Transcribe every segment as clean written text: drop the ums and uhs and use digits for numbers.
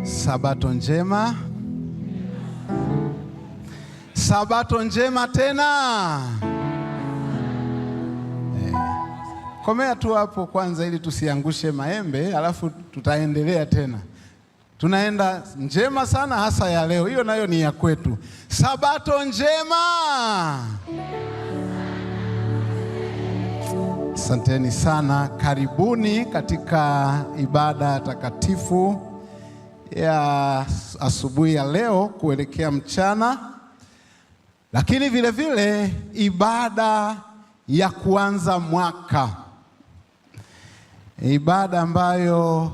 Sabato njema. Sabato njema tena. Komea tu hapo kwanza ili tusiangushe maembe, alafu tutaendelea tena. Tunaenda njema sana hasa ya leo. Hiyo nayo ni ya kwetu. Sabato njema. Asanteni sana. Karibuni katika ibada takatifu ya asubuhi ya leo kuelekea mchana, lakini vile vile ibada ya kuanza mwaka, ibada ambayo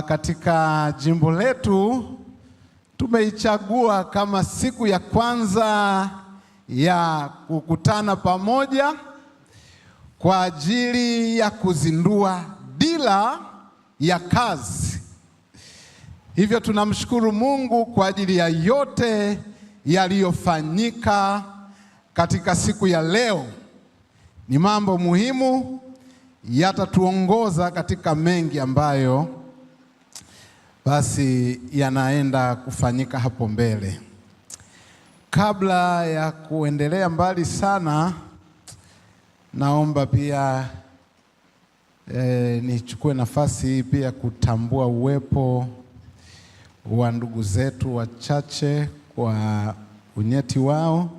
katika jimbo letu tumeichagua kama siku ya kwanza ya kukutana pamoja kwa ajili ya kuzindua dira ya kazi. Hivyo tunamshukuru Mungu kwa ajili ya yote yaliyofanyika katika siku ya leo. Ni mambo muhimu, yatatuongoza katika mengi ambayo basi yanaenda kufanyika hapo mbele. Kabla ya kuendelea mbali sana, naomba pia nichukue nafasi hii pia kutambua uwepo wa ndugu zetu wachache kwa unyeti wao.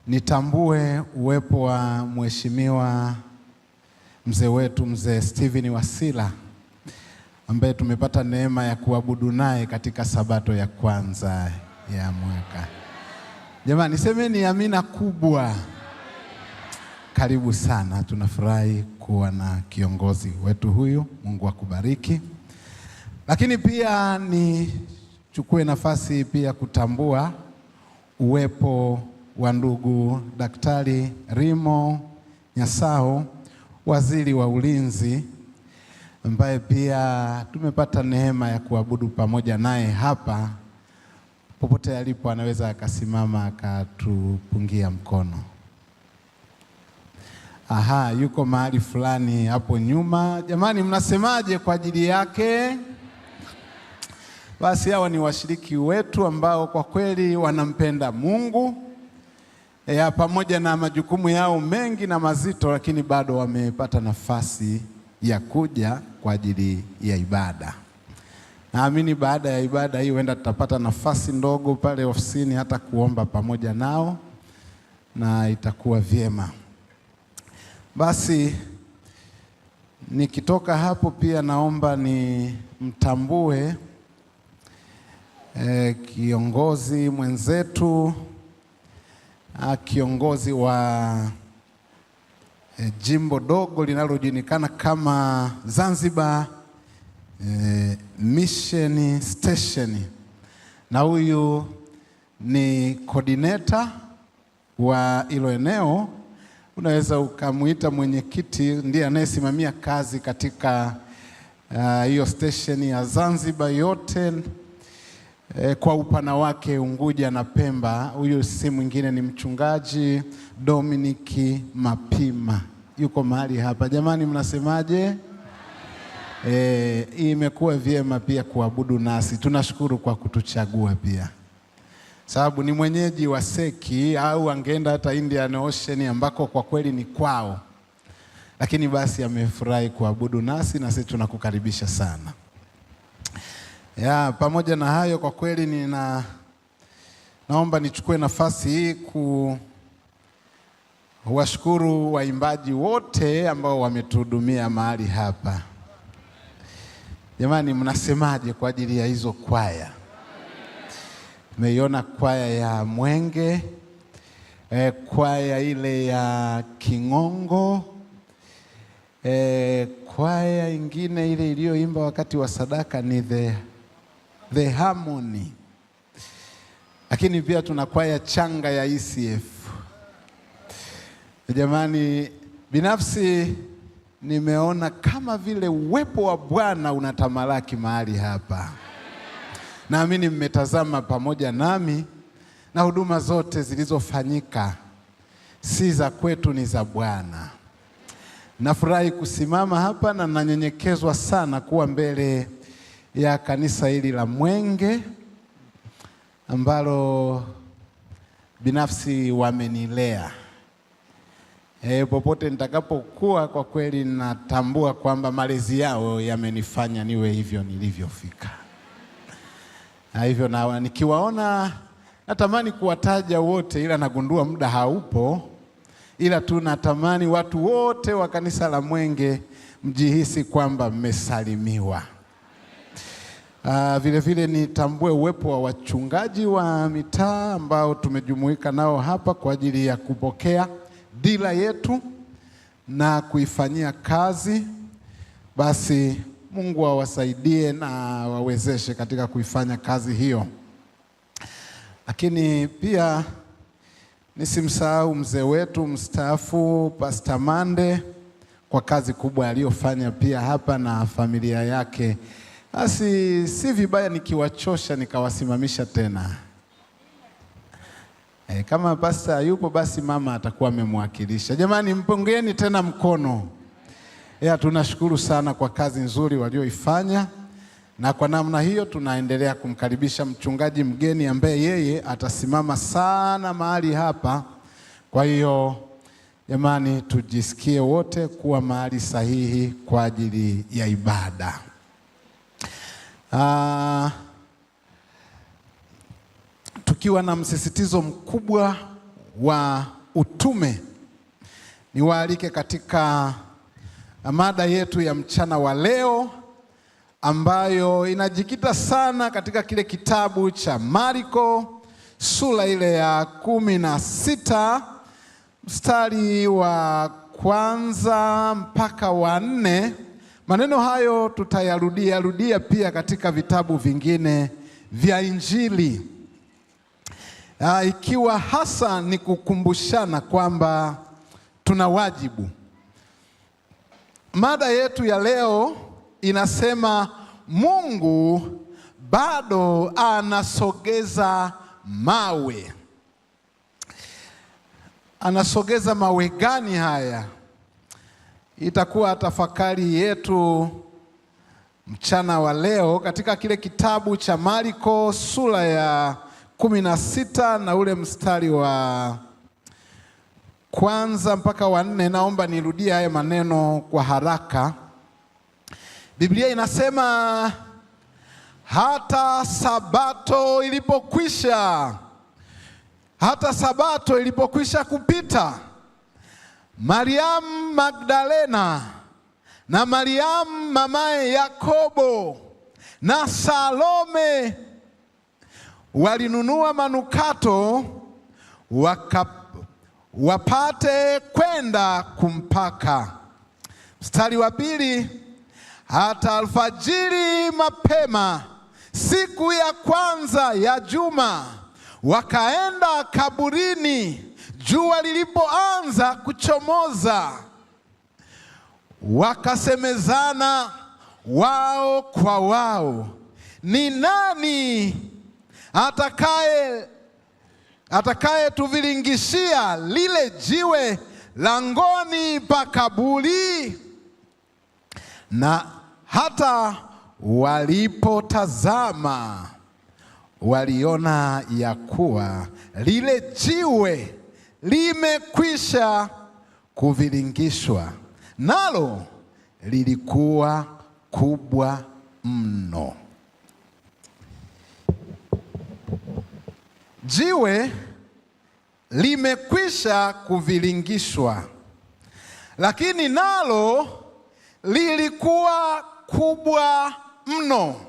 Nitambue uwepo wa mheshimiwa mzee wetu mzee Steven Wasila ambaye tumepata neema ya kuabudu naye katika sabato ya kwanza ya mwaka. Jamani, nisemeni amina kubwa. Karibu sana, tunafurahi kuwa na kiongozi wetu huyu. Mungu akubariki. Lakini pia nichukue nafasi pia kutambua uwepo wa ndugu Daktari Rimo Nyasao, waziri wa ulinzi, ambaye pia tumepata neema ya kuabudu pamoja naye hapa. Popote alipo anaweza akasimama akatupungia mkono. Aha, yuko mahali fulani hapo nyuma. Jamani, mnasemaje kwa ajili yake? Basi hawa ni washiriki wetu ambao kwa kweli wanampenda Mungu. Pamoja na majukumu yao mengi na mazito, lakini bado wamepata nafasi ya kuja kwa ajili ya ibada. Naamini baada ya ibada hii huenda tutapata nafasi ndogo pale ofisini hata kuomba pamoja nao, na itakuwa vyema. Basi nikitoka hapo pia naomba ni mtambue kiongozi mwenzetu, kiongozi wa jimbo dogo linalojulikana kama Zanzibar Mission Station, na huyu ni coordinator wa hilo eneo. Unaweza ukamuita mwenyekiti, ndiye anayesimamia kazi katika hiyo station ya Zanzibar yote kwa upana wake, Unguja na Pemba. Huyu si mwingine ni mchungaji Dominic Mapima, yuko mahali hapa. Jamani, mnasemaje? Imekuwa vyema pia kuabudu nasi. Tunashukuru kwa kutuchagua pia, sababu ni mwenyeji wa Seki, au angeenda hata Indian Ocean ambako kwa kweli ni kwao, lakini basi amefurahi kuabudu nasi, na sisi tunakukaribisha sana. Pamoja na hayo, kwa kweli naomba nichukue nafasi hii kuwashukuru waimbaji wote ambao wametuhudumia mahali hapa. Jamani, mnasemaje kwa ajili ya hizo kwaya? Tumeiona kwaya ya Mwenge, kwaya ile ya Kingongo, kwaya ingine ile iliyoimba wakati wa sadaka ni The Harmony. Lakini pia tuna kwaya changa ya ECF. Jamani, binafsi nimeona kama vile uwepo wa Bwana unatamalaki mahali hapa. Naamini mmetazama pamoja nami, na huduma zote zilizofanyika si za kwetu, ni za Bwana. Nafurahi kusimama hapa na nanyenyekezwa sana kuwa mbele ya kanisa hili la Mwenge ambalo binafsi wamenilea. Popote nitakapokuwa kwa kweli natambua kwamba malezi yao yamenifanya niwe hivyo nilivyofika. Hivyo na nikiwaona natamani kuwataja wote, ila nagundua muda haupo, ila tu natamani watu wote wa kanisa la Mwenge mjihisi kwamba mmesalimiwa. Vile vile nitambue uwepo wa wachungaji wa mitaa ambao tumejumuika nao hapa kwa ajili ya kupokea dira yetu na kuifanyia kazi. Basi Mungu awasaidie na wawezeshe katika kuifanya kazi hiyo. Lakini pia nisimsahau mzee wetu mstaafu Pastor Mande kwa kazi kubwa aliyofanya pia hapa na familia yake. Basi si vibaya nikiwachosha nikawasimamisha tena. Kama pastor yupo basi mama atakuwa amemwakilisha. Jamani, mpongeni tena mkono. Tunashukuru sana kwa kazi nzuri walioifanya, na kwa namna hiyo tunaendelea kumkaribisha mchungaji mgeni ambaye yeye atasimama sana mahali hapa. Kwa hiyo jamani, tujisikie wote kuwa mahali sahihi kwa ajili ya ibada. Tukiwa na msisitizo mkubwa wa utume, niwaalike katika mada yetu ya mchana wa leo ambayo inajikita sana katika kile kitabu cha Marko sura ile ya 16 mstari wa 1 mpaka wa 4. Maneno hayo tutayarudia pia katika vitabu vingine vya Injili. Ikiwa hasa ni kukumbushana kwamba tuna wajibu. Mada yetu ya leo inasema Mungu bado anasogeza mawe. Anasogeza mawe gani haya? Itakuwa tafakari yetu mchana wa leo katika kile kitabu cha Marko sura ya 16 na ule mstari wa 1 mpaka wa 4. Naomba nirudie haya maneno kwa haraka. Biblia inasema hata Sabato ilipokwisha kupita, Mariamu Magdalena na Mariamu mamaye Yakobo na Salome walinunua manukato wapate kwenda kumpaka. Mstari wa 2, hata alfajiri mapema siku ya kwanza ya juma wakaenda kaburini jua lilipoanza kuchomoza, wakasemezana wao kwa wao, ni nani atakaye tuvilingishia lile jiwe langoni pa kaburi? Na hata walipotazama waliona ya kuwa lile jiwe limekwisha kuvilingishwa, nalo lilikuwa kubwa mno. Jiwe limekwisha kuvilingishwa, lakini nalo lilikuwa kubwa mno.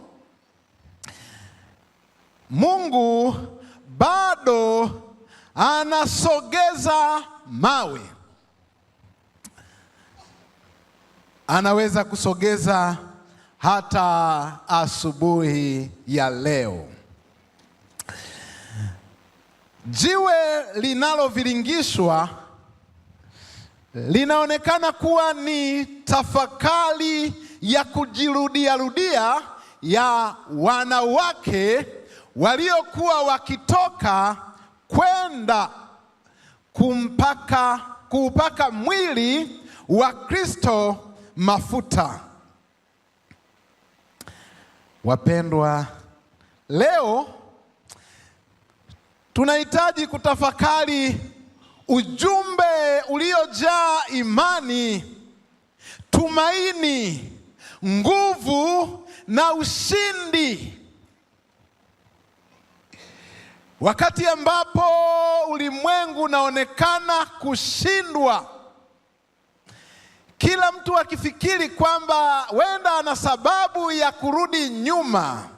Mungu bado anasogeza mawe. Anaweza kusogeza hata asubuhi ya leo. Jiwe linalovilingishwa linaonekana kuwa ni tafakari ya kujirudia ya wanawake waliokuwa wakitoka kwenda kuupaka mwili wa Kristo mafuta. Wapendwa, leo tunahitaji kutafakari ujumbe uliojaa imani, tumaini, nguvu na ushindi. Wakati ambapo ulimwengu unaonekana kushindwa, kila mtu akifikiri kwamba wenda ana sababu ya kurudi nyuma,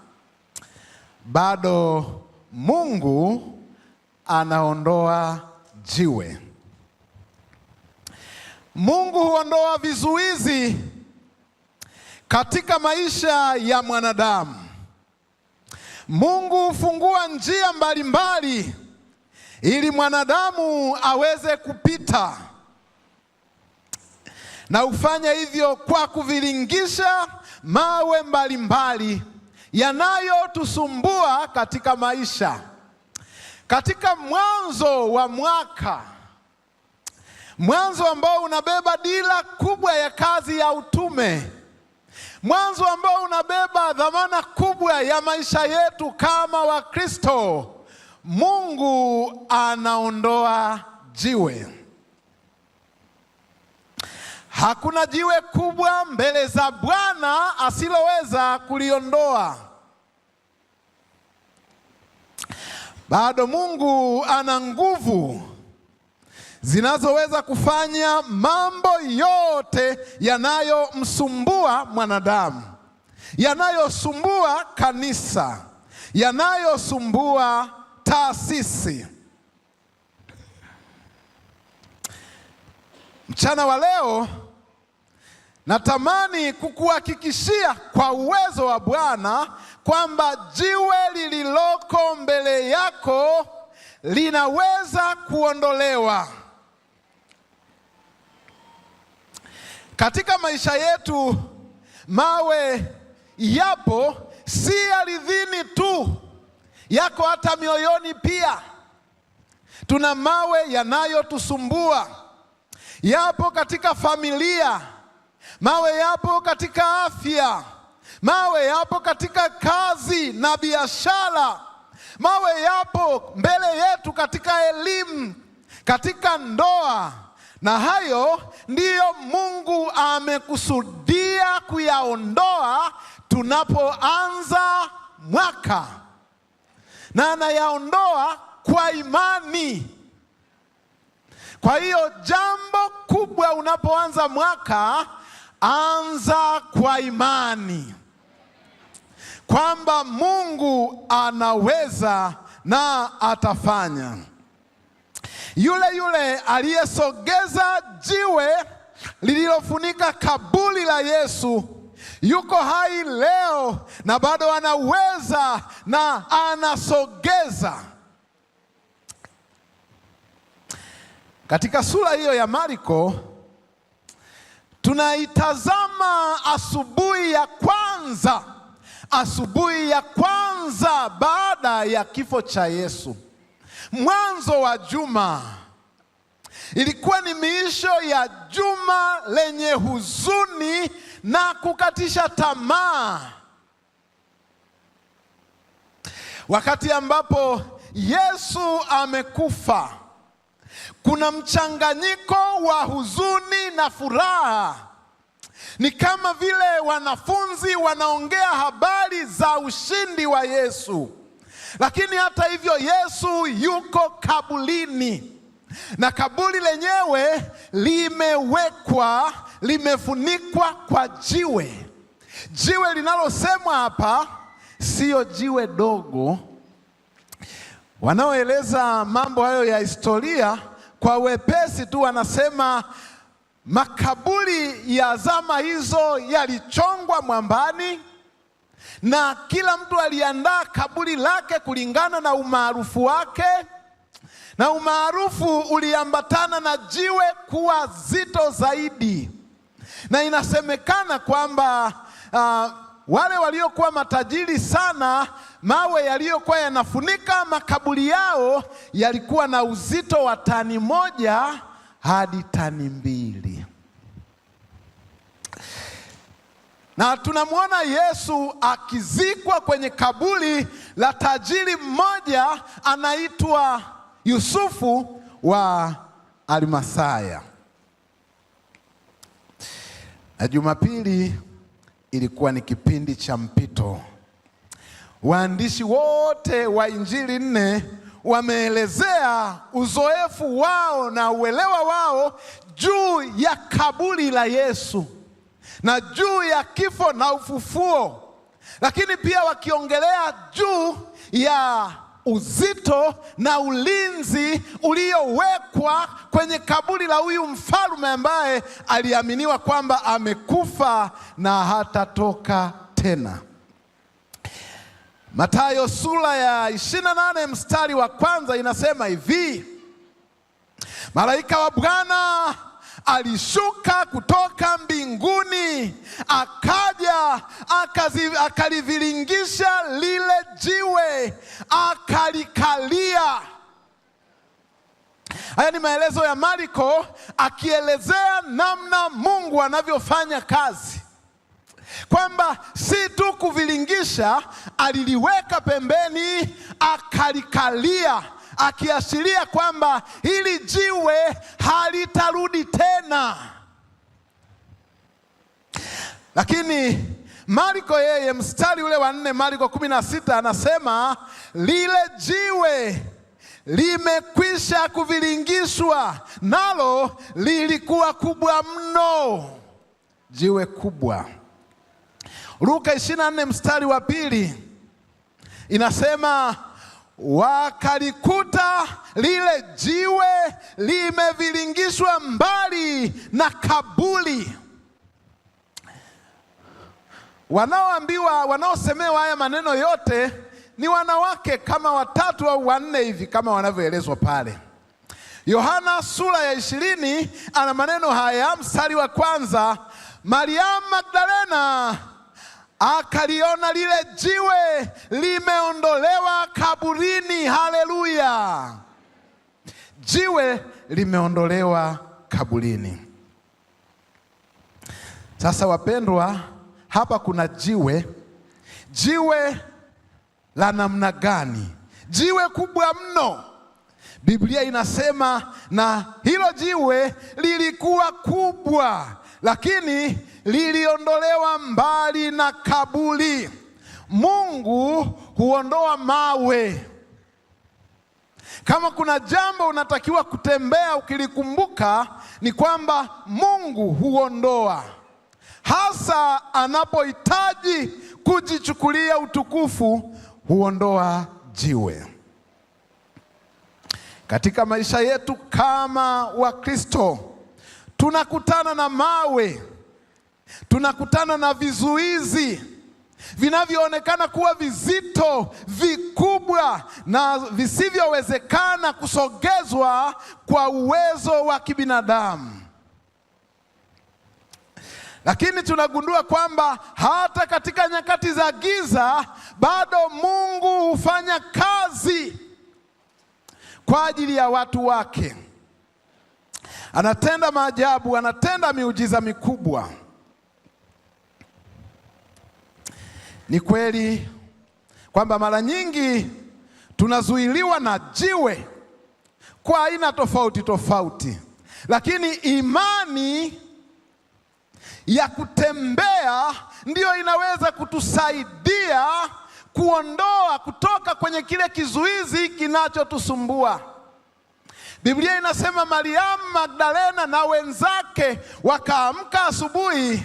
bado Mungu anaondoa jiwe. Mungu huondoa vizuizi katika maisha ya mwanadamu. Mungu hufungua njia mbalimbali ili mwanadamu aweze kupita, na hufanya hivyo kwa kuviringisha mawe mbalimbali yanayotusumbua katika maisha. Katika mwanzo wa mwaka, mwanzo ambao unabeba dira kubwa ya kazi ya utume, mwanzo ambao unabeba dhamana kubwa ya maisha yetu kama Wakristo, Mungu anaondoa jiwe. Hakuna jiwe kubwa mbele za Bwana asiloweza kuliondoa. Bado Mungu ana nguvu zinazoweza kufanya mambo yote yanayomsumbua mwanadamu, yanayosumbua kanisa, yanayosumbua taasisi. Mchana wa leo natamani kukuhakikishia kwa uwezo wa Bwana kwamba jiwe lililoko mbele yako linaweza kuondolewa. Katika maisha yetu mawe yapo, si ardhini tu, yako hata mioyoni pia. Tuna mawe yanayotusumbua. Yapo katika familia, mawe yapo katika afya, mawe yapo katika kazi na biashara, mawe yapo mbele yetu katika elimu, katika ndoa. Na hayo ndiyo Mungu amekusudia kuyaondoa tunapoanza mwaka, na anayaondoa kwa imani. Kwa hiyo jambo kubwa unapoanza mwaka, anza kwa imani kwamba Mungu anaweza na atafanya. Yule aliyesogeza jiwe lililofunika kaburi la Yesu yuko hai leo, na bado anaweza na anasogeza. Katika sura hiyo ya Marko tunaitazama asubuhi ya kwanza baada ya kifo cha Yesu. Mwanzo wa juma. Ilikuwa ni miisho ya juma lenye huzuni na kukatisha tamaa, wakati ambapo Yesu amekufa. Kuna mchanganyiko wa huzuni na furaha. Ni kama vile wanafunzi wanaongea habari za ushindi wa Yesu, lakini hata hivyo Yesu yuko kaburini, na kaburi lenyewe limefunikwa kwa jiwe. Jiwe linalosemwa hapa sio jiwe dogo. Wanaoeleza mambo hayo ya historia kwa wepesi tu wanasema makaburi ya zama hizo yalichongwa mwambani, na kila mtu aliandaa kaburi lake kulingana na umaarufu wake, na umaarufu uliambatana na jiwe kuwa zito zaidi. Na inasemekana kwamba wale waliokuwa matajiri sana, mawe yaliyokuwa yanafunika makaburi yao yalikuwa na uzito wa tani 1 hadi tani 2. Na tunamwona Yesu akizikwa kwenye kaburi la tajiri mmoja anaitwa Yusufu wa Arimathaya. Na Jumapili ilikuwa ni kipindi cha mpito. Waandishi wote wa Injili 4 wameelezea uzoefu wao na uelewa wao juu ya kaburi la Yesu na juu ya kifo na ufufuo, lakini pia wakiongelea juu ya uzito na ulinzi uliowekwa kwenye kaburi la huyu mfalme ambaye aliaminiwa kwamba amekufa na hatatoka tena. Mathayo sura ya 28 mstari wa 1 inasema hivi: malaika wa Bwana alishuka kutoka mbinguni, akaja akaliviringisha lile jiwe, akalikalia. Haya ni maelezo ya Marko akielezea namna Mungu anavyofanya kazi, kwamba si tu kuviringisha, aliliweka pembeni, akalikalia, akiashiria kwamba hili jiwe halitarudi tena. Lakini Marko yeye mstari ule wa 4, Marko 16 anasema lile jiwe limekwisha kuviringishwa, nalo lilikuwa kubwa mno. Jiwe kubwa. Luka 24 mstari wa 2 inasema wakalikuta lile jiwe limeviringishwa mbali na kaburi. Wanaosemewa haya maneno yote ni wanawake kama 3 au 4 hivi kama wanavyoelezwa pale. Yohana sura ya 20 ana maneno haya, mstari wa 1: Mariamu Magdalena akaliona lile jiwe limeondolewa kaburini. Haleluya! Jiwe limeondolewa kaburini. Sasa wapendwa, hapa kuna jiwe la namna gani? Jiwe kubwa mno. Biblia inasema na hilo jiwe lilikuwa kubwa, lakini liliondolewa mbali na kaburi. Mungu huondoa mawe. Kama kuna jambo unatakiwa kutembea ukilikumbuka, ni kwamba Mungu huondoa, hasa anapohitaji kujichukulia utukufu, huondoa jiwe. Katika maisha yetu kama Wakristo tunakutana na mawe, tunakutana na vizuizi vinavyoonekana kuwa vizito, vikubwa na visivyowezekana kusogezwa kwa uwezo wa kibinadamu. Lakini tunagundua kwamba hata katika nyakati za giza bado Mungu hufanya kazi kwa ajili ya watu wake. Anatenda maajabu, anatenda miujiza mikubwa. Ni kweli kwamba mara nyingi tunazuiliwa na jiwe kwa aina tofauti tofauti, lakini imani ya kutembea ndiyo inaweza kutusaidia kuondoa kutoka kwenye kile kizuizi kinachotusumbua. Biblia inasema Mariamu Magdalena na wenzake wakaamka asubuhi,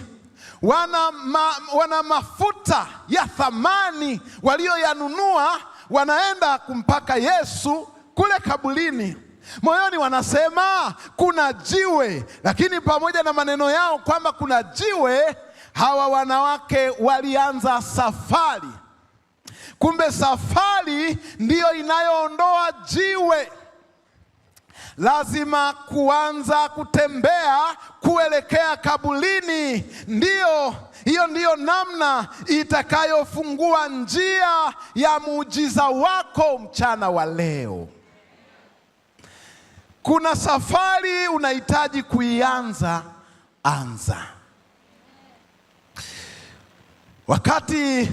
wana mafuta ya thamani walioyanunua, wanaenda kumpaka Yesu kule kaburini. Moyoni wanasema kuna jiwe, lakini pamoja na maneno yao kwamba kuna jiwe, hawa wanawake walianza safari. Kumbe safari ndiyo inayoondoa jiwe. Lazima kuanza kutembea kuelekea kaburini. Hiyo ndiyo namna itakayofungua njia ya muujiza wako mchana wa leo. Kuna safari unahitaji kuianza, anza. Wakati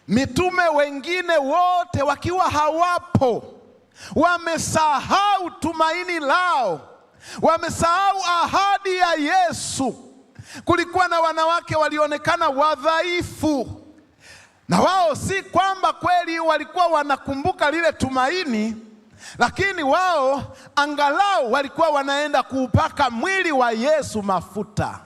mitume wengine wote wakiwa hawapo, wamesahau tumaini lao, wamesahau ahadi ya Yesu. Kulikuwa na wanawake walionekana wadhaifu, na wao si kwamba kweli walikuwa wanakumbuka lile tumaini, lakini wao angalau walikuwa wanaenda kuupaka mwili wa Yesu mafuta.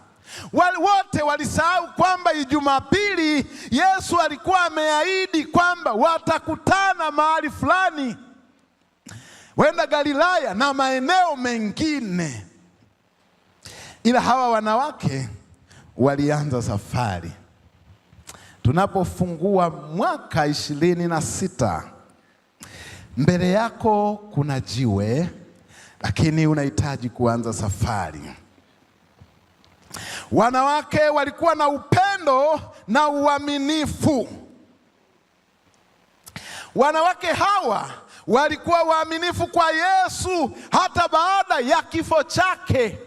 Wote walisahau kwamba Jumapili Yesu alikuwa ameahidi kwamba watakutana mahali fulani, wenda Galilaya na maeneo mengine. Ila hawa wanawake walianza safari. Tunapofungua mwaka 26, mbele yako kuna jiwe, lakini unahitaji kuanza safari. Wanawake walikuwa na upendo na uaminifu. Wanawake hawa walikuwa waaminifu kwa Yesu hata baada ya kifo chake.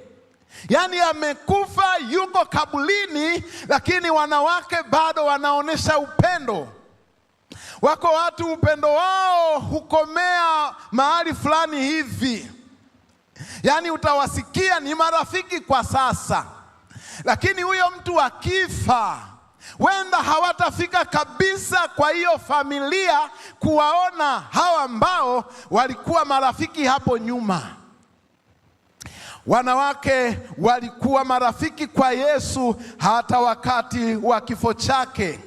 Yaani amekufa, yuko kaburini, lakini wanawake bado wanaonesha upendo. Wako watu upendo wao hukomea mahali fulani hivi. Yaani utawasikia ni marafiki kwa sasa, lakini huyo mtu akifa, wenda hawatafika kabisa kwa hiyo familia kuwaona hawa ambao walikuwa marafiki hapo nyuma. Wanawake walikuwa marafiki kwa Yesu hata wakati wa kifo chake.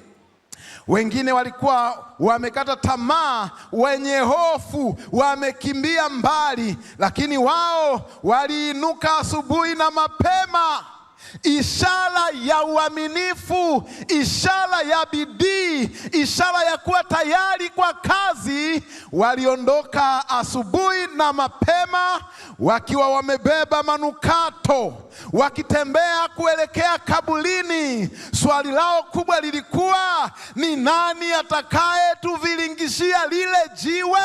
Wengine walikuwa wamekata tamaa, wenye hofu, wamekimbia mbali, lakini wao waliinuka asubuhi na mapema. Ishara ya uaminifu, ishara ya bidii, ishara ya kuwa tayari kwa kazi. Waliondoka asubuhi na mapema wakiwa wamebeba manukato, wakitembea kuelekea kaburini. Swali lao kubwa lilikuwa ni nani atakaye tuvilingishia lile jiwe?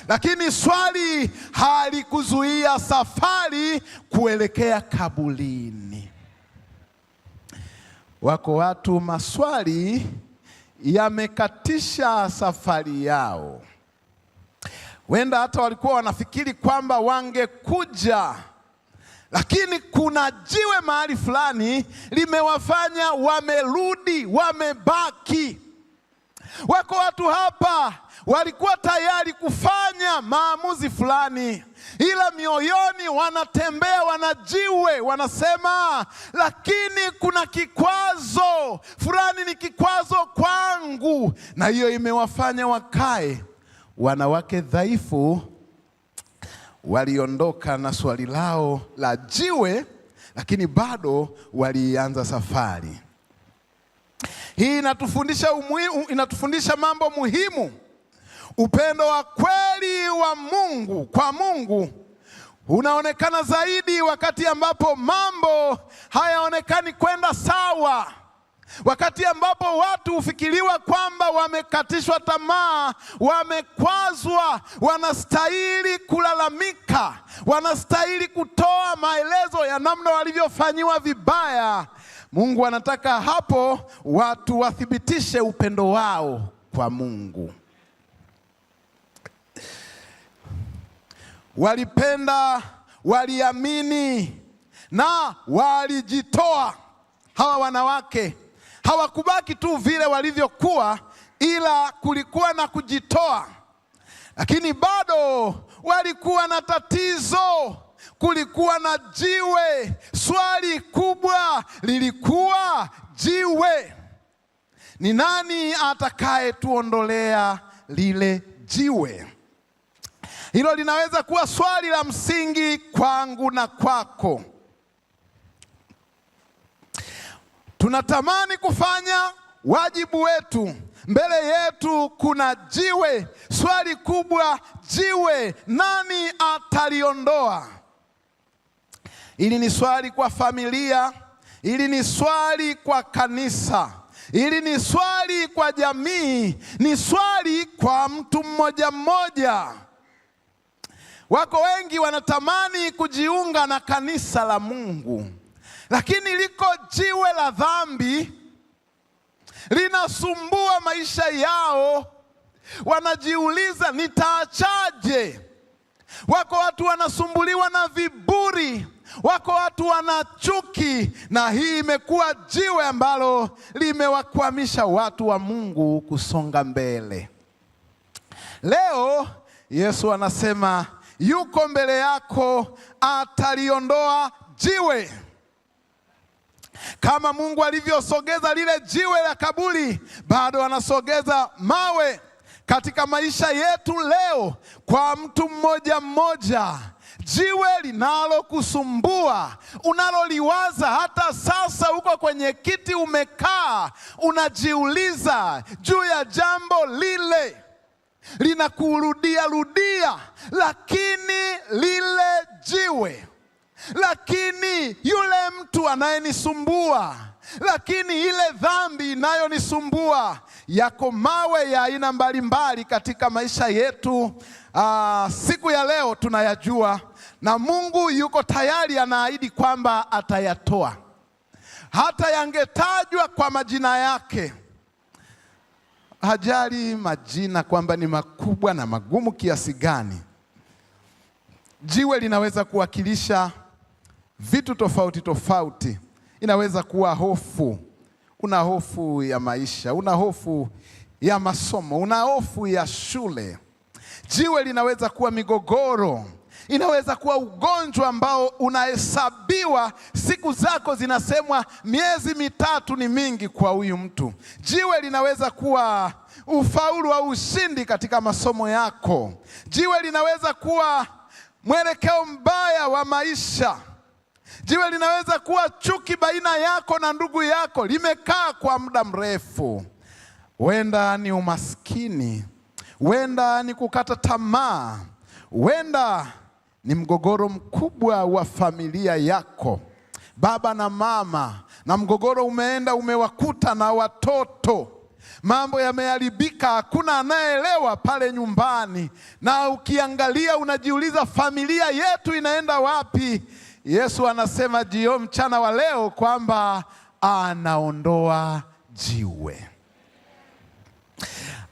Lakini swali halikuzuia safari kuelekea kaburini. Wako watu maswali yamekatisha safari yao. Wenda hata walikuwa wanafikiri kwamba wangekuja, lakini kuna jiwe mahali fulani limewafanya wamerudi, wamebaki. Wako watu hapa walikuwa tayari kufanya maamuzi fulani, ila mioyoni wanatembea wanajiwe, wanasema lakini kuna kikwazo fulani, ni kikwazo kwangu, na hiyo imewafanya wakae. Wanawake dhaifu waliondoka na swali lao la jiwe, lakini bado walianza safari. Hii inatufundisha mambo muhimu. Upendo wa kweli wa Mungu kwa Mungu unaonekana zaidi wakati ambapo mambo hayaonekani kwenda sawa. Wakati ambapo watu hufikiriwa kwamba wamekatishwa tamaa, wamekwazwa, wanastahili kulalamika, wanastahili kutoa maelezo ya namna walivyofanyiwa vibaya. Mungu anataka hapo watu wathibitishe upendo wao kwa Mungu. Walipenda, waliamini na walijitoa. Hawa wanawake hawakubaki tu vile walivyokuwa, ila kulikuwa na kujitoa. Lakini bado walikuwa na tatizo, kulikuwa na jiwe. Swali kubwa lilikuwa jiwe. Ni nani atakaye tuondolea lile jiwe? Hilo linaweza kuwa swali la msingi kwangu na kwako. Tunatamani kufanya wajibu wetu, mbele yetu kuna jiwe. Swali kubwa, jiwe, nani ataliondoa? Hili ni swali kwa familia, hili ni swali kwa kanisa, hili ni swali kwa jamii, ni swali kwa mtu mmoja mmoja. Wako wengi wanatamani kujiunga na kanisa la Mungu, lakini liko jiwe la dhambi linasumbua maisha yao, wanajiuliza nitaachaje? Wako watu wanasumbuliwa na viburi, wako watu wana chuki, na hii imekuwa jiwe ambalo limewakwamisha watu wa Mungu kusonga mbele. Leo Yesu anasema yuko mbele yako, ataliondoa jiwe. Kama Mungu alivyosogeza lile jiwe la kaburi, bado anasogeza mawe katika maisha yetu leo, kwa mtu mmoja mmoja. Jiwe linalokusumbua, unaloliwaza hata sasa uko kwenye kiti umekaa, unajiuliza juu ya jambo lile, linakurudia rudia, lakini lile jiwe, lakini yule mtu anayenisumbua, lakini ile dhambi inayonisumbua. Yako mawe ya aina mbalimbali katika maisha yetu. Siku ya leo tunayajua, na Mungu yuko tayari, anaahidi kwamba atayatoa, hata yangetajwa kwa majina yake. Hajali majina kwamba ni makubwa na magumu kiasi gani. Jiwe linaweza kuwakilisha vitu tofauti tofauti. Inaweza kuwa hofu. Una hofu ya maisha, una hofu ya masomo, una hofu ya shule. Jiwe linaweza kuwa migogoro, inaweza kuwa ugonjwa ambao unahesabiwa, siku zako zinasemwa miezi 3 ni mingi kwa huyu mtu. Jiwe linaweza kuwa ufaulu au ushindi katika masomo yako. Jiwe linaweza kuwa mwelekeo mbaya wa maisha. Jiwe linaweza kuwa chuki baina yako na ndugu yako, limekaa kwa muda mrefu. Huenda ni umaskini, huenda ni kukata tamaa, huenda ni mgogoro mkubwa wa familia yako, baba na mama, na mgogoro umeenda umewakuta na watoto. Mambo yameharibika, hakuna anayeelewa pale nyumbani, na ukiangalia unajiuliza familia yetu inaenda wapi? Yesu anasema mchana wa leo kwamba anaondoa jiwe.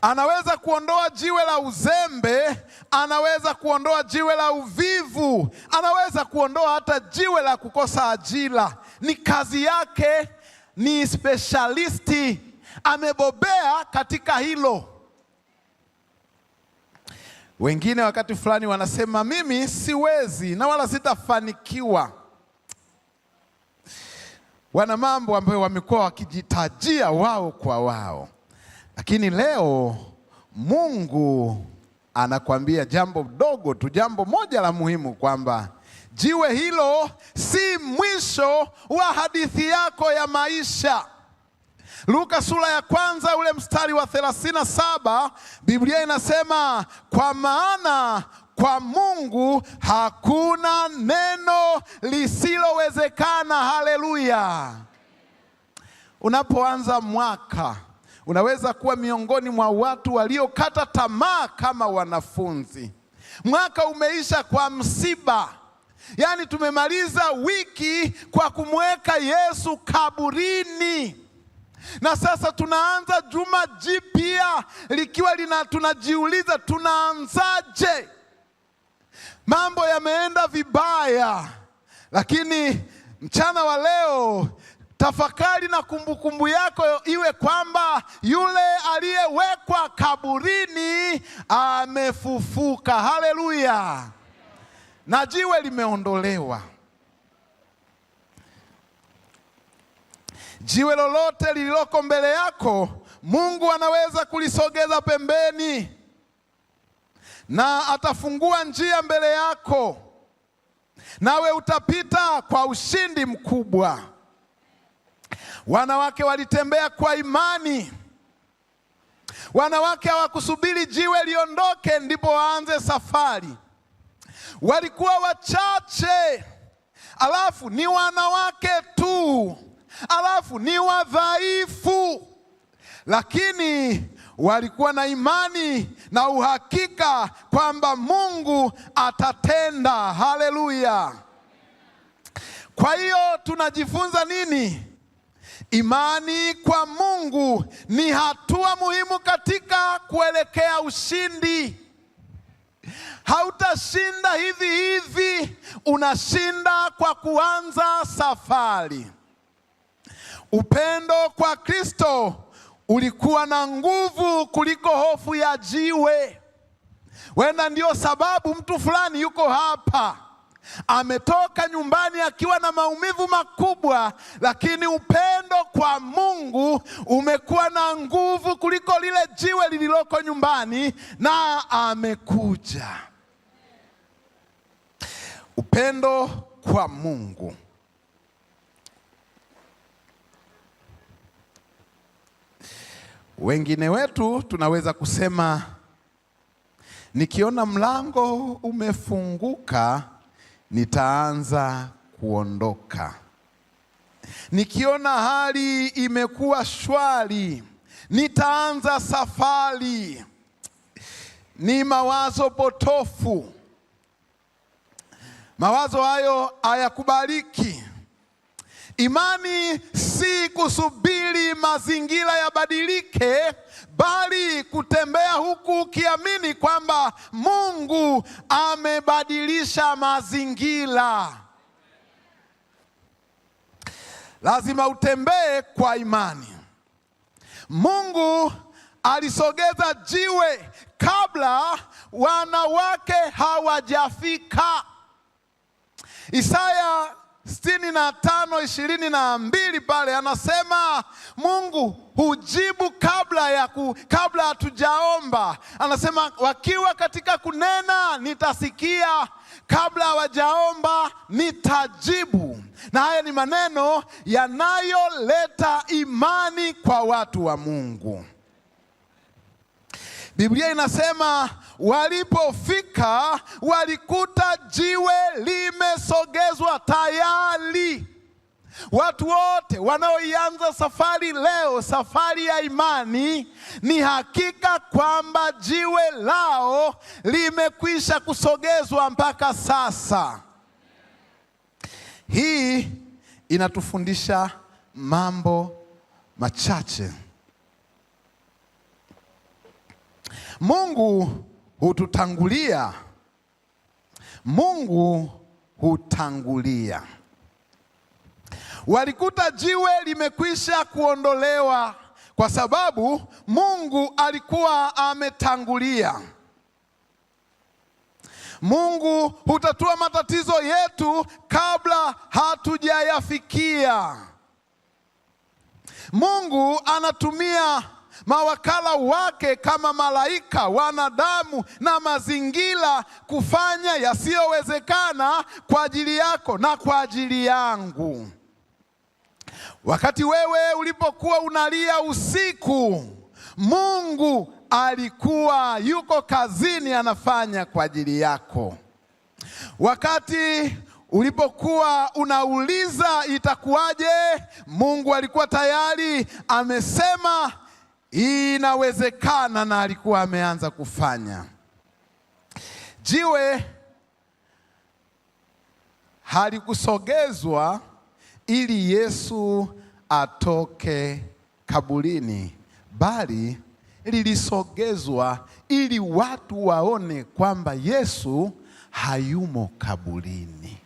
Anaweza kuondoa jiwe la uzembe, anaweza kuondoa jiwe la uvivu, anaweza kuondoa hata jiwe la kukosa ajira. Ni kazi yake, ni specialisti, amebobea katika hilo. Wengine wakati fulani wanasema mimi siwezi na wala sitafanikiwa. Wana mambo ambayo wamekuwa wakijitajia wao kwa wao. Lakini leo Mungu anakuambia jambo dogo tu, jambo moja la muhimu, kwamba jiwe hilo si mwisho wa hadithi yako ya maisha. Luka sura ya 1 ule mstari wa 37, Biblia inasema kwa maana kwa Mungu hakuna neno lisilowezekana. Haleluya. Unapoanza mwaka, unaweza kuwa miongoni mwa watu waliokata tamaa kama wanafunzi. Mwaka umeisha kwa msiba. Yaani tumemaliza wiki kwa kumweka Yesu kaburini. Na sasa tunaanza juma jipya likiwa tunajiuliza tunaanzaje? Mambo yameenda vibaya. Lakini mchana wa leo, tafakari na kumbukumbu yako iwe kwamba yule aliyewekwa kaburini amefufuka. Haleluya. Na jiwe limeondolewa. Jiwe lolote lililoko mbele yako, Mungu anaweza kulisogeza pembeni na atafungua njia mbele yako, nawe utapita kwa ushindi mkubwa. Wanawake walitembea kwa imani. Wanawake hawakusubiri jiwe liondoke ndipo waanze safari. Walikuwa wachache, alafu ni wanawake tu, alafu ni wadhaifu, lakini walikuwa na imani na uhakika kwamba Mungu atatenda. Haleluya. Kwa hiyo tunajifunza nini? Imani kwa Mungu ni hatua muhimu katika kuelekea ushindi. Hautashinda hivi hivi, unashinda kwa kuanza safari. Upendo kwa Kristo ulikuwa na nguvu kuliko hofu ya jiwe. Wenda ndio sababu mtu fulani yuko hapa, ametoka nyumbani akiwa na maumivu makubwa, lakini upendo kwa Mungu umekuwa na nguvu kuliko lile jiwe lililoko nyumbani, na amekuja. Upendo kwa Mungu. Wengine wetu tunaweza kusema, nikiona mlango umefunguka nitaanza kuondoka. Nikiona hali imekuwa shwari nitaanza safari. Ni mawazo potofu. Mawazo hayo hayakubaliki. Imani si kusubiri mazingira yabadilike, bali kutembea huku ukiamini kwamba Mungu amebadilisha mazingira. Lazima utembee kwa imani. Mungu alisogeza jiwe kabla wanawake hawajafika. Isaya 65:22 pale anasema Mungu hujibu kabla hatujaomba. Anasema wakiwa katika kunena nitasikia, kabla hawajaomba nitajibu. Na haya ni maneno yanayoleta imani kwa watu wa Mungu. Biblia inasema walipofika walikuta jiwe limesogezwa tayari. Watu wote wanaoianza safari leo, safari ya imani, ni hakika kwamba jiwe lao limekwisha kusogezwa mpaka sasa. Hii inatufundisha mambo machache. Mungu hututangulia. Mungu hutangulia. Walikuta jiwe limekwisha kuondolewa kwa sababu Mungu alikuwa ametangulia. Mungu hutatua matatizo yetu kabla hatujayafikia. Mungu anatumia mawakala wake kama malaika, wanadamu na mazingira kufanya yasiyowezekana kwa ajili yako na kwa ajili yangu. Wakati wewe ulipokuwa unalia usiku, Mungu alikuwa yuko kazini anafanya kwa ajili yako. Wakati ulipokuwa unauliza itakuwaje, Mungu alikuwa tayari amesema inawezekana na alikuwa ameanza kufanya. Jiwe halikusogezwa ili Yesu atoke kaburini, bali lilisogezwa ili watu waone kwamba Yesu hayumo kaburini.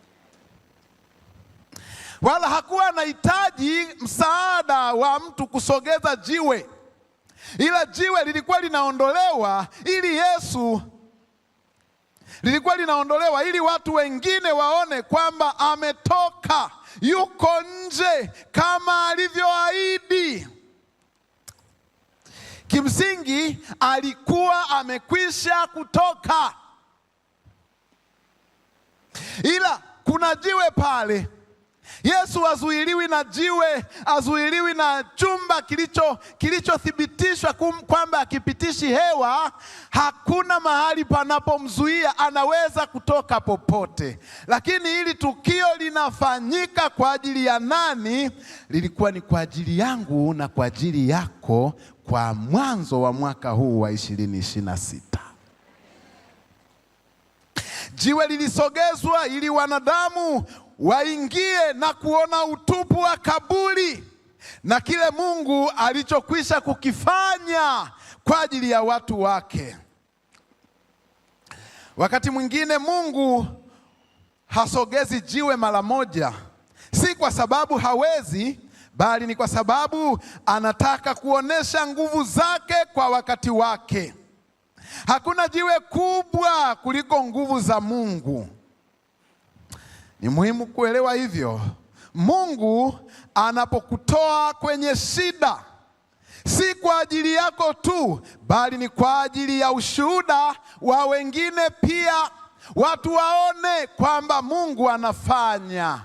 Wala hakuwa anahitaji msaada wa mtu kusogeza jiwe. Ila jiwe lilikuwa linaondolewa ili watu wengine waone kwamba ametoka, yuko nje kama alivyoahidi. Kimsingi alikuwa amekwisha kutoka. Ila kuna jiwe pale. Yesu hazuiliwi na jiwe, hazuiliwi na chumba kilichothibitishwa kwamba akipitishi hewa. Hakuna mahali panapomzuia, anaweza kutoka popote. Lakini hili tukio linafanyika kwa ajili ya nani? Lilikuwa ni kwa ajili yangu na kwa ajili yako, kwa mwanzo wa mwaka huu wa 2026. Jiwe lilisogezwa ili wanadamu waingie na kuona utupu wa kaburi. na kile Mungu alichokwisha kukifanya kwa ajili ya watu wake. Wakati mwingine Mungu hasogezi jiwe mara moja, si kwa sababu hawezi, bali ni kwa sababu anataka kuonesha nguvu zake kwa wakati wake. Hakuna jiwe kubwa kuliko nguvu za Mungu. Ni muhimu kuelewa hivyo. Mungu anapokutoa kwenye shida, si kwa ajili yako tu, bali ni kwa ajili ya ushuhuda wa wengine pia, watu waone kwamba Mungu anafanya.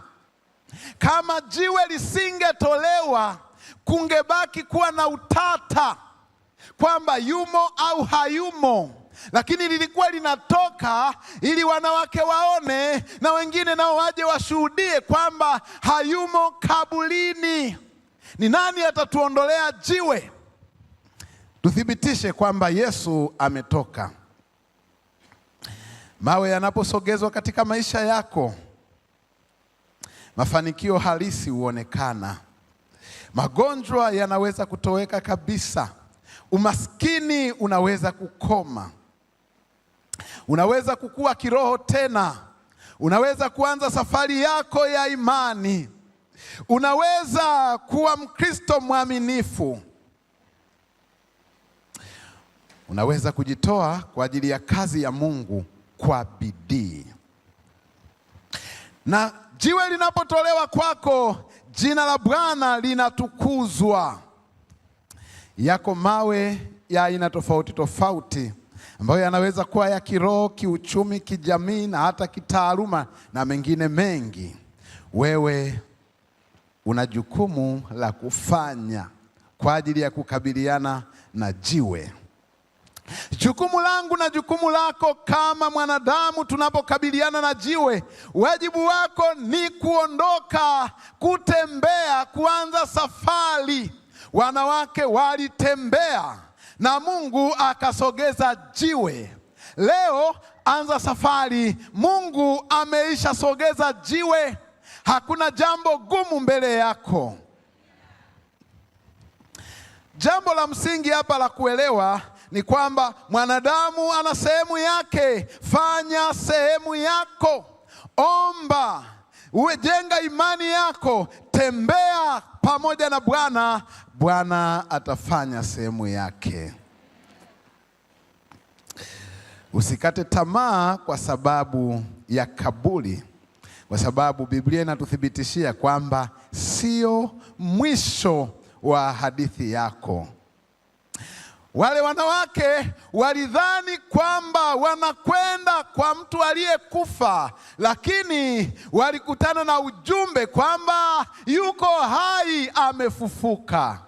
Kama jiwe lisingetolewa, kungebaki kuwa na utata kwamba yumo au hayumo, lakini lilikuwa linatoka ili wanawake waone na wengine nao waje washuhudie kwamba hayumo kaburini. Ni nani atatuondolea jiwe tuthibitishe kwamba Yesu ametoka? Mawe yanaposogezwa katika maisha yako, mafanikio halisi huonekana. Magonjwa yanaweza kutoweka kabisa. Umaskini unaweza kukoma. Unaweza kukua kiroho tena. Unaweza kuanza safari yako ya imani. Unaweza kuwa Mkristo mwaminifu. Unaweza kujitoa kwa ajili ya kazi ya Mungu kwa bidii. Na jiwe linapotolewa kwako, jina la Bwana linatukuzwa. Yako mawe ya aina tofauti tofauti ambayo yanaweza kuwa ya kiroho, kiuchumi, kijamii na hata kitaaluma na mengine mengi. Wewe una jukumu la kufanya kwa ajili ya kukabiliana na jiwe. Jukumu langu na jukumu lako kama mwanadamu tunapokabiliana na jiwe, wajibu wako ni kuondoka, kutembea, kuanza safari. Wanawake walitembea na Mungu akasogeza jiwe. Leo anza safari. Mungu ameisha sogeza jiwe. Hakuna jambo gumu mbele yako. Jambo la msingi hapa la kuelewa ni kwamba mwanadamu ana sehemu yake. Fanya sehemu yako. Omba, jenga imani yako, tembea pamoja na Bwana. Bwana atafanya sehemu yake. Usikate tamaa kwa sababu ya kaburi, kwa sababu Biblia inatuthibitishia kwamba sio mwisho wa hadithi yako. Wale wanawake walidhani kwamba wanakwenda kwa mtu aliyekufa, lakini walikutana na ujumbe kwamba yuko hai, amefufuka.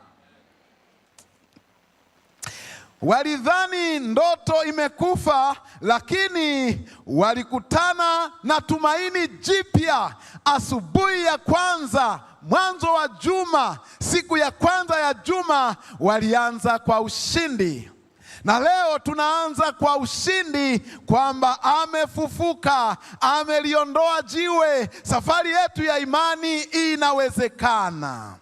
Walidhani ndoto imekufa, lakini walikutana na tumaini jipya. Asubuhi ya kwanza, mwanzo wa juma, siku ya kwanza ya juma, walianza kwa ushindi. Na leo tunaanza kwa ushindi kwamba amefufuka, ameliondoa jiwe. Safari yetu ya imani inawezekana.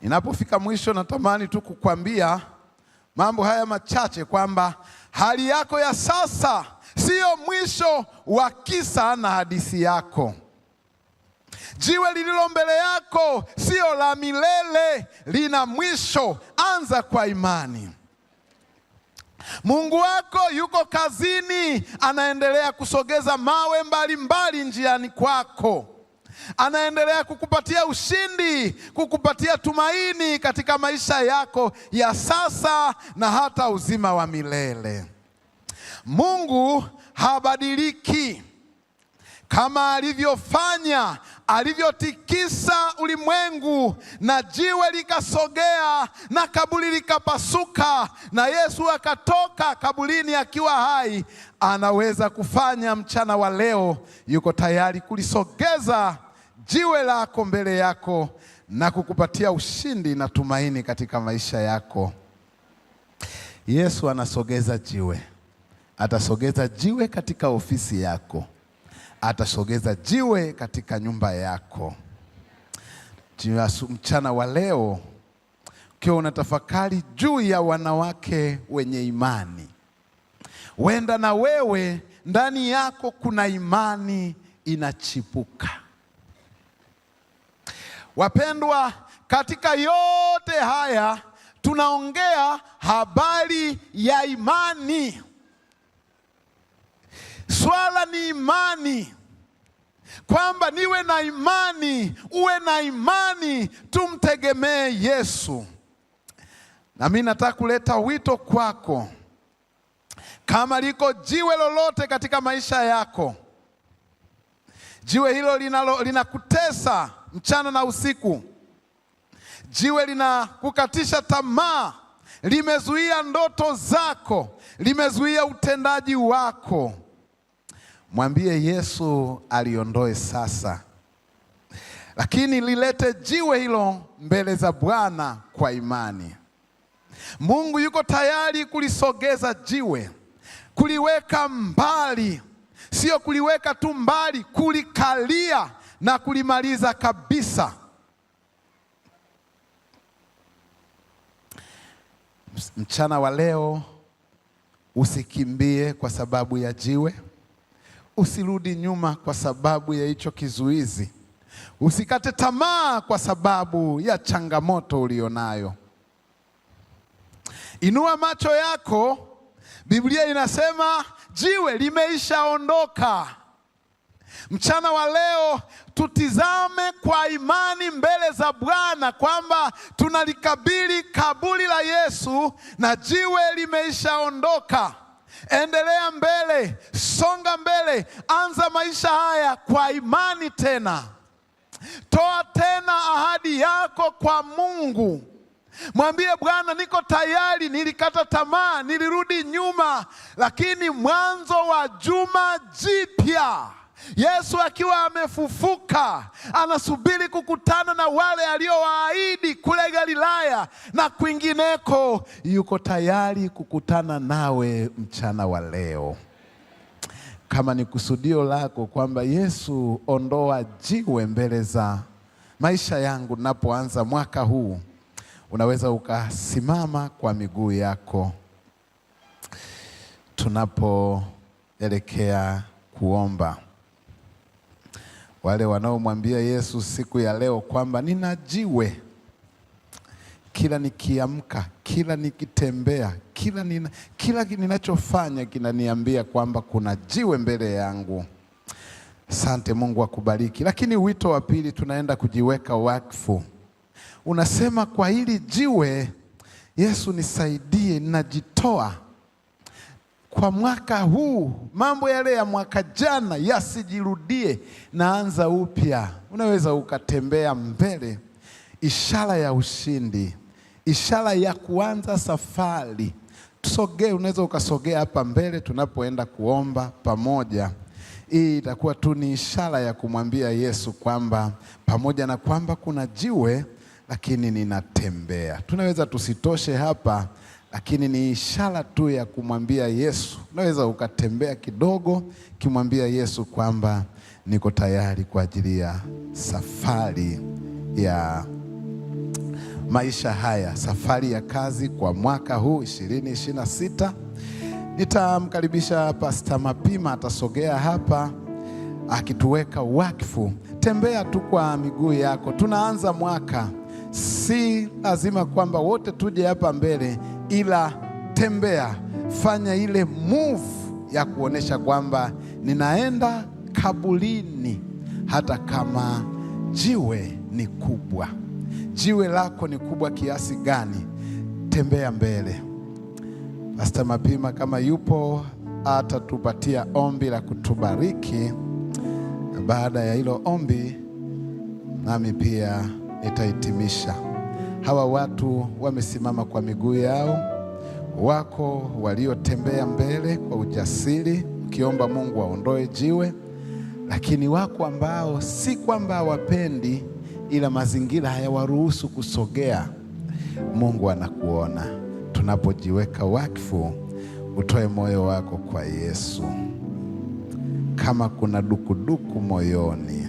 Inapofika mwisho, natamani tu kukwambia mambo haya machache kwamba hali yako ya sasa sio mwisho wa kisa na hadithi yako. Jiwe lililo mbele yako sio la milele, lina mwisho. Anza kwa imani. Mungu wako yuko kazini, anaendelea kusogeza mawe mbalimbali njiani kwako. Anaendelea kukupatia ushindi, kukupatia tumaini katika maisha yako ya sasa na hata uzima wa milele. Mungu habadiliki. Kama alivyofanya, alivyotikisa ulimwengu na jiwe likasogea na kaburi likapasuka na Yesu akatoka kaburini akiwa hai, anaweza kufanya mchana wa leo. Yuko tayari kulisogeza jiwe lako mbele yako na kukupatia ushindi na tumaini katika maisha yako. Yesu anasogeza jiwe. Atasogeza jiwe katika ofisi yako. Atasogeza jiwe katika nyumba yako. mchana wa leo ukiwa unatafakari juu ya wanawake wenye imani. Wenda na wewe ndani yako kuna imani inachipuka. Wapendwa, katika yote haya tunaongea habari ya imani. Swala ni imani, kwamba niwe na imani, uwe na imani, tumtegemee Yesu. Na mimi nataka kuleta wito kwako, kama liko jiwe lolote katika maisha yako, jiwe hilo linakutesa mchana na usiku, jiwe linakukatisha tamaa, limezuia ndoto zako, limezuia utendaji wako, mwambie Yesu aliondoe sasa. Lakini lilete jiwe hilo mbele za Bwana kwa imani. Mungu yuko tayari kulisogeza jiwe, kuliweka mbali, sio kuliweka tu mbali, kulikalia na kulimaliza kabisa. Mchana wa leo usikimbie kwa sababu ya jiwe. Usirudi nyuma kwa sababu ya hicho kizuizi. Usikate tamaa kwa sababu ya changamoto ulionayo. Inua macho yako. Biblia inasema jiwe limeishaondoka. Mchana wa leo tutizame kwa imani mbele za Bwana kwamba tunalikabili kaburi la Yesu na jiwe limeishaondoka. Endelea mbele, songa mbele, anza maisha haya kwa imani tena. Toa tena ahadi yako kwa Mungu. Mwambie Bwana, niko tayari, nilikata tamaa, nilirudi nyuma, lakini mwanzo wa juma jipya, Yesu akiwa amefufuka, anasubiri kukutana na wale aliowaahidi kule Galilaya na kwingineko. Yuko tayari kukutana nawe mchana wa leo. Kama ni kusudio lako kwamba Yesu, ondoa jiwe mbele za maisha yangu napoanza mwaka huu, unaweza ukasimama kwa miguu yako tunapoelekea kuomba. Wale wanaomwambia Yesu siku ya leo kwamba nina jiwe, kila nikiamka, kila nikitembea, kila ninachofanya kinaniambia kwamba kuna jiwe mbele yangu. Asante, Mungu akubariki. Lakini wito wa pili, tunaenda kujiweka wakfu. Unasema, kwa hili jiwe Yesu nisaidie, ninajitoa kwa mwaka huu, mambo yale ya mwaka jana yasijirudie, naanza upya. Unaweza ukatembea mbele, ishara ya ushindi, ishara ya kuanza safari. Tusogee, unaweza ukasogea hapa mbele tunapoenda kuomba pamoja. Hii itakuwa tu ni ishara ya kumwambia Yesu kwamba pamoja na kwamba kuna jiwe, lakini ninatembea. Tunaweza tusitoshe hapa, lakini ni ishara tu ya kumwambia Yesu. Unaweza ukatembea kidogo kimwambia Yesu kwamba niko tayari kwa ajili ya safari ya maisha haya, safari ya kazi kwa mwaka huu 2026. Nitamkaribisha Pastor Mapima, atasogea hapa akituweka wakfu. Tembea tu kwa miguu yako, tunaanza mwaka. Si lazima kwamba wote tuje hapa mbele, ila tembea, fanya ile move ya kuonesha kwamba ninaenda kaburini, hata kama jiwe ni kubwa. Jiwe lako ni kubwa kiasi gani? Tembea mbele. Pastor Mapima kama yupo, atatupatia ombi la kutubariki. Baada ya hilo ombi, nami pia nitahitimisha. Hawa watu wamesimama kwa miguu yao. Wako waliotembea mbele kwa ujasiri ukiomba Mungu aondoe jiwe, lakini wako ambao si kwamba hawapendi, ila mazingira hayawaruhusu kusogea. Mungu anakuona. Tunapojiweka wakfu, utoe moyo wako kwa Yesu. Kama kuna dukuduku moyoni,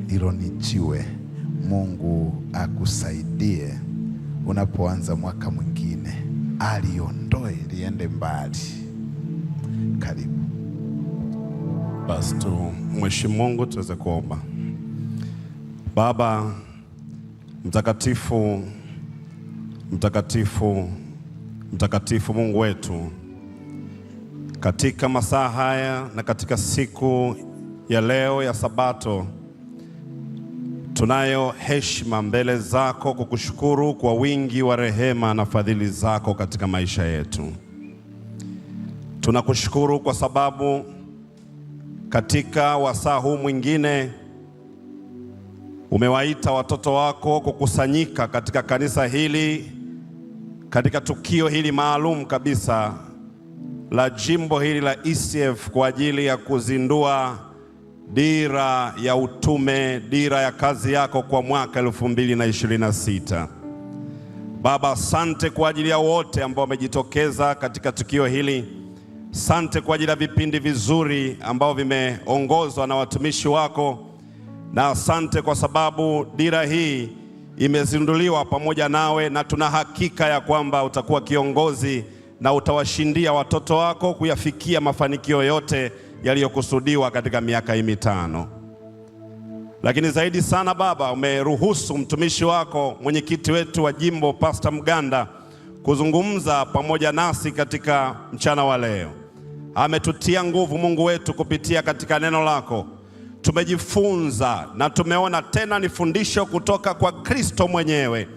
hilo ni jiwe. Mungu akusaidie unapoanza mwaka mwingine, aliondoe liende mbali. Karibu. Basi tumheshimu Mungu, tuweze kuomba. Baba mtakatifu, mtakatifu, mtakatifu Mungu wetu, katika masaa haya na katika siku ya leo ya Sabato, tunayo heshima mbele zako kukushukuru kwa wingi wa rehema na fadhili zako katika maisha yetu. Tunakushukuru kwa sababu katika wasaa huu mwingine umewaita watoto wako kukusanyika katika kanisa hili, katika tukio hili maalum kabisa la jimbo hili la ECF kwa ajili ya kuzindua dira ya utume, dira ya kazi yako kwa mwaka 2026. Baba, asante kwa ajili ya wote ambao wamejitokeza katika tukio hili. Asante kwa ajili ya vipindi vizuri ambao vimeongozwa na watumishi wako, na asante kwa sababu dira hii imezinduliwa pamoja nawe, na tuna hakika ya kwamba utakuwa kiongozi na utawashindia watoto wako kuyafikia mafanikio yote yaliyokusudiwa katika miaka hii mitano. Lakini zaidi sana Baba, umeruhusu mtumishi wako, mwenyekiti wetu wa jimbo Pastor Mganda, kuzungumza pamoja nasi katika mchana wa leo. Ametutia nguvu Mungu wetu kupitia katika neno lako. Tumejifunza na tumeona tena ni fundisho kutoka kwa Kristo mwenyewe.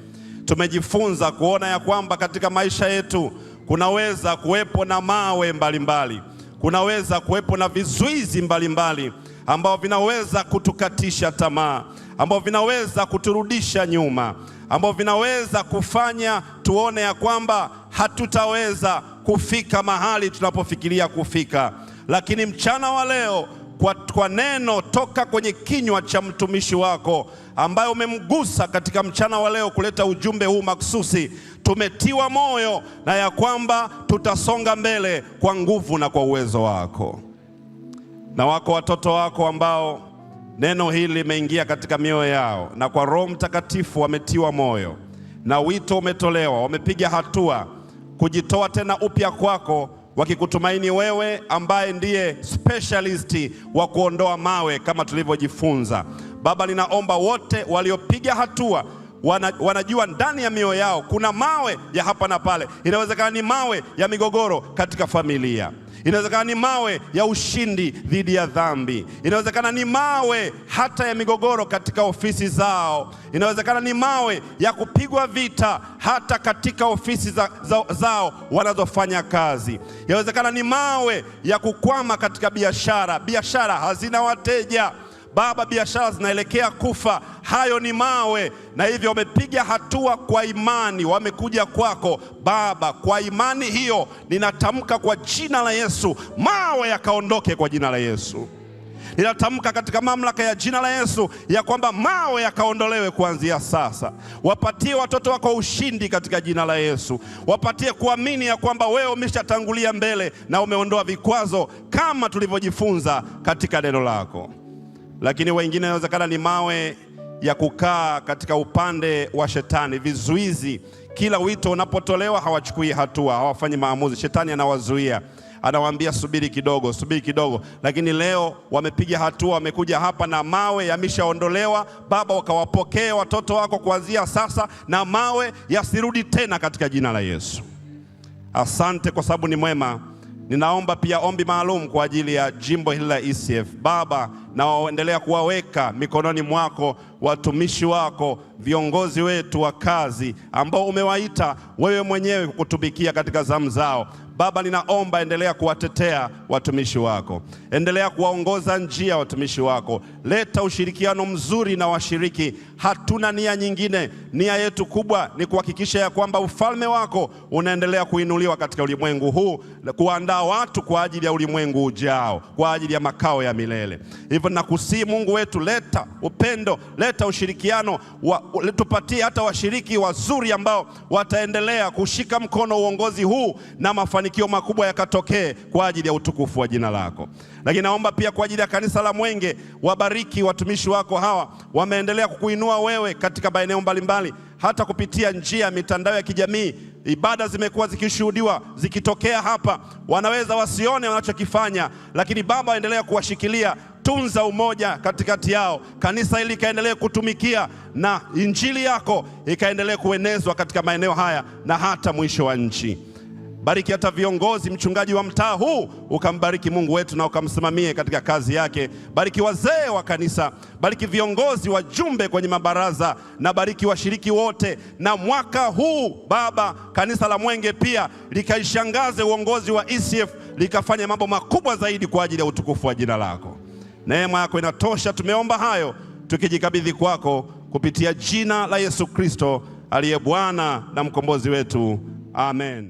Tumejifunza kuona ya kwamba katika maisha yetu kunaweza kuwepo na mawe mbalimbali, kunaweza kuwepo na vizuizi mbalimbali ambao vinaweza kutukatisha tamaa, ambao vinaweza kuturudisha nyuma, ambao vinaweza kufanya tuone ya kwamba hatutaweza kufika mahali tunapofikiria kufika. Lakini mchana wa leo kwa neno toka kwenye kinywa cha mtumishi wako ambaye umemgusa katika mchana wa leo kuleta ujumbe huu maksusi, tumetiwa moyo na ya kwamba tutasonga mbele kwa nguvu na kwa uwezo wako. Na wako watoto wako ambao neno hili limeingia katika mioyo yao, na kwa Roho Mtakatifu wametiwa moyo na wito umetolewa, wamepiga hatua kujitoa tena upya kwako, wakikutumaini wewe ambaye ndiye specialist wa kuondoa mawe kama tulivyojifunza. Baba, ninaomba wote waliopiga hatua wanajua ndani ya mioyo yao kuna mawe ya hapa na pale. Inawezekana ni mawe ya migogoro katika familia, inawezekana ni mawe ya ushindi dhidi ya dhambi, inawezekana ni mawe hata ya migogoro katika ofisi zao, inawezekana ni mawe ya kupigwa vita hata katika ofisi zao wanazofanya kazi, inawezekana ni mawe ya kukwama katika biashara hazina wateja. Baba, biashara zinaelekea kufa. Hayo ni mawe, na hivyo wamepiga hatua kwa imani, wamekuja kwako Baba. Kwa imani hiyo ninatamka kwa jina la Yesu, mawe yakaondoke kwa jina la Yesu. Ninatamka katika mamlaka ya jina la Yesu ya kwamba mawe yakaondolewe kuanzia sasa. Wapatie watoto wako ushindi katika jina la Yesu. Wapatie kuamini ya kwamba wewe umeshatangulia mbele na umeondoa vikwazo kama tulivyojifunza katika neno lako. Lakini wengine inawezekana ni mawe ya kukaa katika upande wa shetani, vizuizi. Kila wito unapotolewa hawachukui hatua, hawafanyi maamuzi. Shetani anawazuia, anawaambia subiri kidogo, subiri kidogo. Lakini leo wamepiga hatua, wamekuja hapa na mawe yameshaondolewa. Baba, wakawapokee watoto wako kuanzia sasa, na mawe yasirudi tena katika jina la Yesu. Asante kwa sababu ni mwema. Ninaomba pia ombi maalum kwa ajili ya jimbo hili la ECF. Baba, na waendelea kuwaweka mikononi mwako watumishi wako, viongozi wetu wa kazi ambao umewaita wewe mwenyewe kukutumikia katika zamu zao. Baba, ninaomba endelea kuwatetea watumishi wako, endelea kuwaongoza njia watumishi wako. Leta ushirikiano mzuri na washiriki. Hatuna nia nyingine, nia yetu kubwa ni kuhakikisha ya kwamba ufalme wako unaendelea kuinuliwa katika ulimwengu huu, kuandaa watu kwa ajili ya ulimwengu ujao, kwa ajili ya makao ya milele. Hivyo Hivyo nakusihi Mungu wetu, leta upendo, leta ushirikiano, tupatie hata washiriki wazuri ambao wataendelea kushika mkono uongozi huu na mafanikio makubwa yakatokee kwa ajili ya utukufu wa jina lako. Lakini naomba pia kwa ajili ya kanisa la Mwenge, wabariki watumishi wako hawa, wameendelea kukuinua wewe katika maeneo mbalimbali, hata kupitia njia ya mitandao ya kijamii. Ibada zimekuwa zikishuhudiwa zikitokea hapa, wanaweza wasione wanachokifanya, lakini Baba endelea kuwashikilia, tunza umoja katikati yao, kanisa hili kaendelee kutumikia na injili yako ikaendelee kuenezwa katika maeneo haya na hata mwisho wa nchi. Bariki hata viongozi, mchungaji wa mtaa huu ukambariki Mungu wetu na ukamsimamie katika kazi yake. Bariki wazee wa kanisa, bariki viongozi, wajumbe kwenye mabaraza, na bariki washiriki wote. Na mwaka huu Baba, kanisa la Mwenge pia likaishangaze uongozi wa ECF, likafanya mambo makubwa zaidi kwa ajili ya utukufu wa jina lako. Neema yako inatosha. Tumeomba hayo tukijikabidhi kwako kupitia jina la Yesu Kristo aliye Bwana na mkombozi wetu. Amen.